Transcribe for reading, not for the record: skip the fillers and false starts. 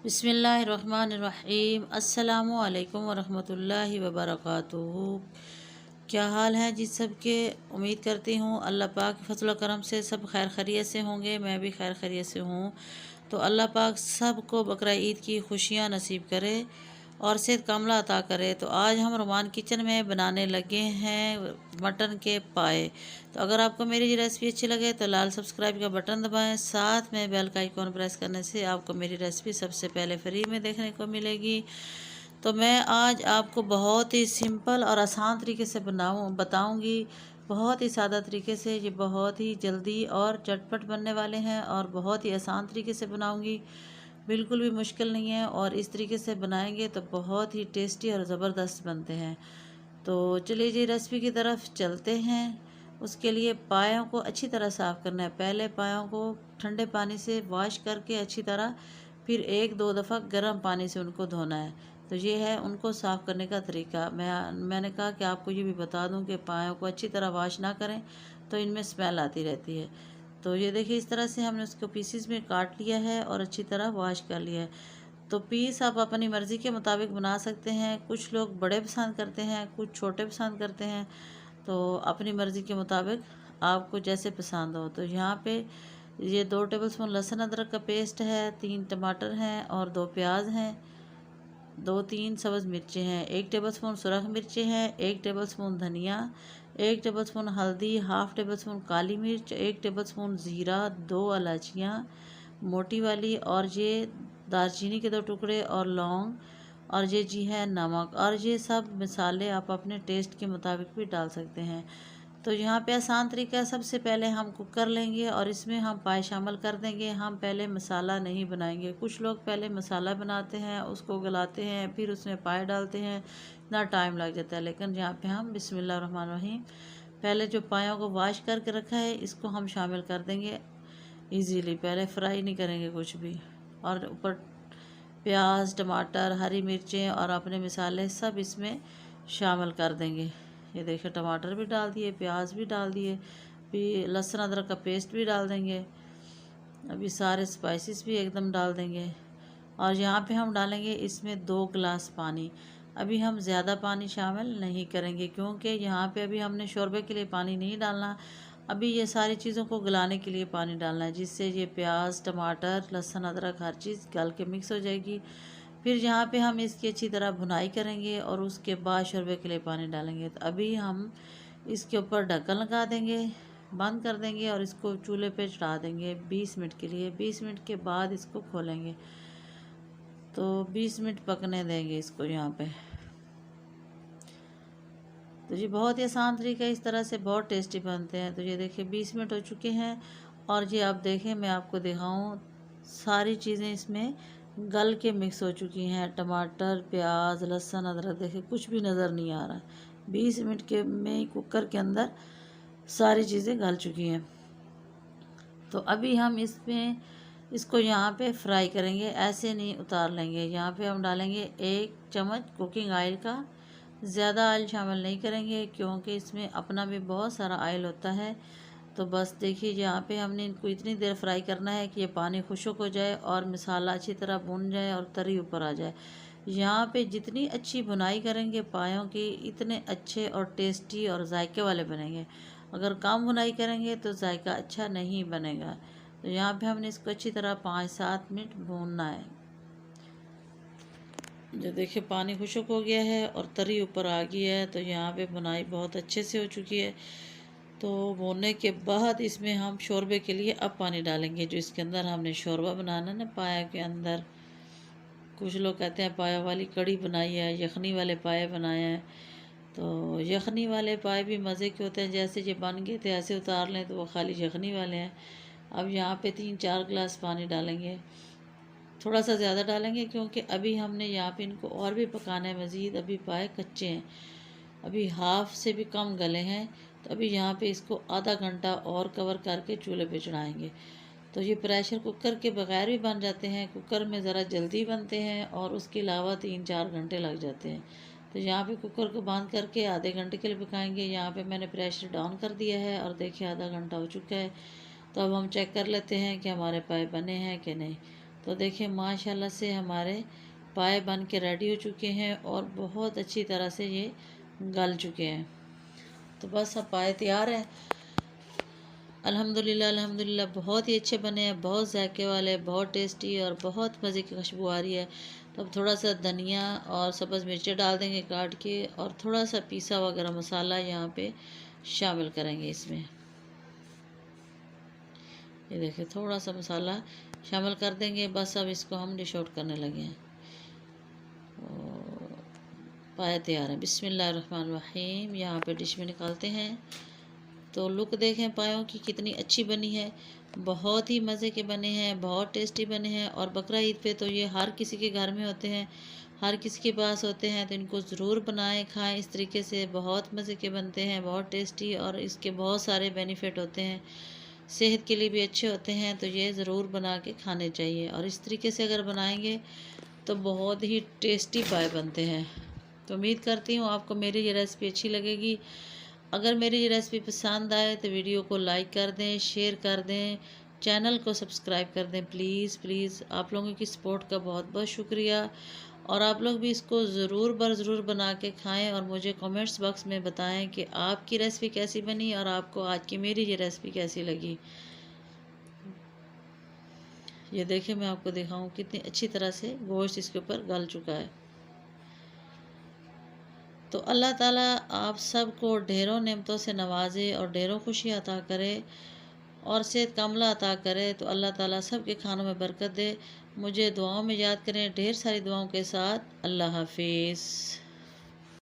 बिस्मिल्लाहिर्रहमानिर्रहीम अस्सलामु अलैकुम वरहमतुल्लाहि वबरकातुहू। क्या हाल है जी सबके। उम्मीद करती हूँ अल्लाह पाक के फजल व करम से सब खैर खैरियत से होंगे। मैं भी खैर खैरियत से हूँ। तो अल्लाह पाक सबको बकरा ईद की खुशियाँ नसीब करे और सेहत कामला अता करे। तो आज हम रोमान किचन में बनाने लगे हैं मटन के पाए। तो अगर आपको मेरी ये रेसिपी अच्छी लगे तो लाल सब्सक्राइब का बटन दबाएं, साथ में बेल का आइकॉन प्रेस करने से आपको मेरी रेसिपी सबसे पहले फ्री में देखने को मिलेगी। तो मैं आज आपको बहुत ही सिंपल और आसान तरीके से बताऊंगी। बहुत ही सादा तरीके से, ये बहुत ही जल्दी और झटपट बनने वाले हैं और बहुत ही आसान तरीके से बनाऊंगी। बिल्कुल भी मुश्किल नहीं है और इस तरीके से बनाएंगे तो बहुत ही टेस्टी और ज़बरदस्त बनते हैं। तो चलिए जी रेसिपी की तरफ चलते हैं। उसके लिए पायों को अच्छी तरह साफ़ करना है। पहले पायों को ठंडे पानी से वॉश करके अच्छी तरह, फिर एक दो दफ़ा गर्म पानी से उनको धोना है। तो ये है उनको साफ़ करने का तरीका। मैंने कहा कि आपको ये भी बता दूं कि पायों को अच्छी तरह वॉश ना करें तो इनमें स्मेल आती रहती है। तो ये देखिए इस तरह से हमने उसको पीसीस में काट लिया है और अच्छी तरह वॉश कर लिया है। तो पीस आप अपनी मर्ज़ी के मुताबिक बना सकते हैं। कुछ लोग बड़े पसंद करते हैं, कुछ छोटे पसंद करते हैं। तो अपनी मर्ज़ी के मुताबिक आपको जैसे पसंद हो। तो यहाँ पे ये 2 टेबलस्पून लहसुन अदरक का पेस्ट है, 3 टमाटर हैं और 2 प्याज हैं, 2-3 सब्ज़ मिर्चें हैं, 1 टेबलस्पून सुरख मिर्चें हैं, 1 टेबलस्पून धनिया, 1 टेबलस्पून हल्दी, हाफ़ टेबलस्पून काली मिर्च, 1 टेबलस्पून ज़ीरा, 2 इलायचियाँ मोटी वाली, और ये दालचीनी के 2 टुकड़े और लौंग, और ये जी है नमक। और ये सब मसाले आप अपने टेस्ट के मुताबिक भी डाल सकते हैं। तो यहाँ पे आसान तरीका है। सबसे पहले हम कुकर लेंगे और इसमें हम पाए शामिल कर देंगे। हम पहले मसाला नहीं बनाएंगे। कुछ लोग पहले मसाला बनाते हैं, उसको गलाते हैं, फिर उसमें पाए डालते हैं, इतना टाइम लग जाता है। लेकिन यहाँ पे हम बिस्मिल्लाहिर्रहमानिर्रहीम पहले जो पायों को वॉश करके रखा है इसको हम शामिल कर देंगे इजीली। पहले फ्राई नहीं करेंगे कुछ भी। और ऊपर प्याज, टमाटर, हरी मिर्चें और अपने मसाले सब इसमें शामिल कर देंगे। ये देखिए टमाटर भी डाल दिए, प्याज भी डाल दिए, फिर लहसुन अदरक का पेस्ट भी डाल देंगे। अभी सारे स्पाइसेस भी एकदम डाल देंगे। और यहाँ पे हम डालेंगे इसमें 2 गिलास पानी। अभी हम ज़्यादा पानी शामिल नहीं करेंगे क्योंकि यहाँ पे अभी हमने शोरबे के लिए पानी नहीं डालना। अभी ये सारी चीज़ों को गलाने के लिए पानी डालना है, जिससे ये प्याज, टमाटर, लहसुन अदरक हर चीज़ गल के मिक्स हो जाएगी। फिर यहाँ पे हम इसकी अच्छी तरह भुनाई करेंगे और उसके बाद शोरबे के लिए पानी डालेंगे। तो अभी हम इसके ऊपर ढक्कन लगा देंगे, बंद कर देंगे और इसको चूल्हे पे चढ़ा देंगे 20 मिनट के लिए। 20 मिनट के बाद इसको खोलेंगे। तो 20 मिनट पकने देंगे इसको यहाँ पे। तो ये बहुत ही आसान तरीका है, इस तरह से बहुत टेस्टी बनते हैं। तो ये देखिए 20 मिनट हो चुके हैं और ये आप देखें, मैं आपको दिखाऊं, सारी चीज़ें इसमें गल के मिक्स हो चुकी हैं। टमाटर, प्याज, लहसुन, अदरक देखिए कुछ भी नज़र नहीं आ रहा है। 20 मिनट के में कुकर के अंदर सारी चीज़ें गल चुकी हैं। तो अभी हम इसको यहाँ पे फ्राई करेंगे, ऐसे नहीं उतार लेंगे। यहाँ पे हम डालेंगे 1 चम्मच कुकिंग ऑयल का। ज़्यादा ऑयल शामिल नहीं करेंगे क्योंकि इसमें अपना भी बहुत सारा ऑयल होता है। तो बस देखिए यहाँ पे हमने इनको इतनी देर फ्राई करना है कि ये पानी खुश्क हो जाए और मसाला अच्छी तरह भुन जाए और तरी ऊपर आ जाए। यहाँ पे जितनी अच्छी भुनाई करेंगे पायों की, इतने अच्छे और टेस्टी और जायके वाले बनेंगे। अगर कम भुनाई करेंगे तो जायका अच्छा नहीं बनेगा। तो यहाँ पे हमने इसको अच्छी तरह 5-7 मिनट भूनना है। जो देखिए पानी खुश्क हो गया है और तरी ऊपर आ गई है। तो यहाँ पे बुनाई बहुत अच्छे से हो चुकी है। तो भूनने के बाद इसमें हम शोरबे के लिए अब पानी डालेंगे, जो इसके अंदर हमने शोरबा बनाना ना पाया के अंदर। कुछ लोग कहते हैं पाया वाली कड़ी बनाई है, यखनी वाले पाए बनाए हैं। तो यखनी वाले पाए भी मज़े के होते हैं। जैसे ये बन गए थे ऐसे उतार लें तो वो खाली यखनी वाले हैं। अब यहाँ पे 3-4 गिलास पानी डालेंगे। थोड़ा सा ज़्यादा डालेंगे क्योंकि अभी हमने यहाँ पे इनको और भी पकाना है मज़ीद। अभी पाए कच्चे हैं, अभी हाफ़ से भी कम गले हैं। तो अभी यहाँ पे इसको आधा घंटा और कवर करके चूल्हे पे चढ़ाएंगे। तो ये प्रेशर कुकर के बगैर भी बन जाते हैं, कुकर में ज़रा जल्दी बनते हैं और उसके अलावा 3-4 घंटे लग जाते हैं। तो यहाँ पे कुकर को बंद करके आधे घंटे के लिए पकाएंगे। यहाँ पे मैंने प्रेशर डाउन कर दिया है और देखिए आधा घंटा हो चुका है। तो अब हम चेक कर लेते हैं कि हमारे पाए बने हैं कि नहीं। तो देखिए माशाल्लाह से हमारे पाए बन के रेडी हो चुके हैं और बहुत अच्छी तरह से ये गल चुके हैं। तो बस अब पाए तैयार हैं। अल्हम्दुलिल्लाह अल्हम्दुलिल्लाह बहुत ही अच्छे बने हैं, बहुत जायके वाले, बहुत टेस्टी और बहुत मज़े की खुशबू आ रही है। तो अब थोड़ा सा धनिया और सब्ज़ मिर्चें डाल देंगे काट के, और थोड़ा सा पिसा हुआ गरम मसाला यहाँ पे शामिल करेंगे इसमें। ये देखिए थोड़ा सा मसाला शामिल कर देंगे। बस अब इसको हम डिश आउट करने लगे हैं। पाए तैयार है। बिस्मिल्लाहिर्रहमानिर्रहीम। यहाँ पे डिश में निकालते हैं। तो लुक देखें पायों की कितनी अच्छी बनी है, बहुत ही मज़े के बने हैं, बहुत टेस्टी बने हैं। और बकरा ईद पे तो ये हर किसी के घर में होते हैं, हर किसी के पास होते हैं। तो इनको ज़रूर बनाएं, खाएं। इस तरीके से बहुत मज़े के बनते हैं, बहुत टेस्टी, और इसके बहुत सारे बेनिफिट होते हैं, सेहत के लिए भी अच्छे होते हैं। तो ये ज़रूर बना के खाने चाहिए, और इस तरीके से अगर बनाएंगे तो बहुत ही टेस्टी पाए बनते हैं। तो उम्मीद करती हूँ आपको मेरी ये रेसिपी अच्छी लगेगी। अगर मेरी ये रेसिपी पसंद आए तो वीडियो को लाइक कर दें, शेयर कर दें, चैनल को सब्सक्राइब कर दें। प्लीज़ प्लीज़ आप लोगों की सपोर्ट का बहुत बहुत शुक्रिया। और आप लोग भी इसको ज़रूर बना के खाएं, और मुझे कमेंट्स बॉक्स में बताएं कि आपकी रेसिपी कैसी बनी और आपको आज की मेरी ये रेसिपी कैसी लगी। ये देखिए मैं आपको दिखाऊं कितनी अच्छी तरह से गोश्त इसके ऊपर गल चुका है। तो अल्लाह ताला आप सबको ढेरों नेमतों से नवाजे और ढेरों खुशी अता करे और सेहत कामला अता करे। तो अल्लाह ताला सबके खानों में बरकत दे। मुझे दुआओं में याद करें, ढेर सारी दुआओं के साथ। अल्लाह हाफिज़।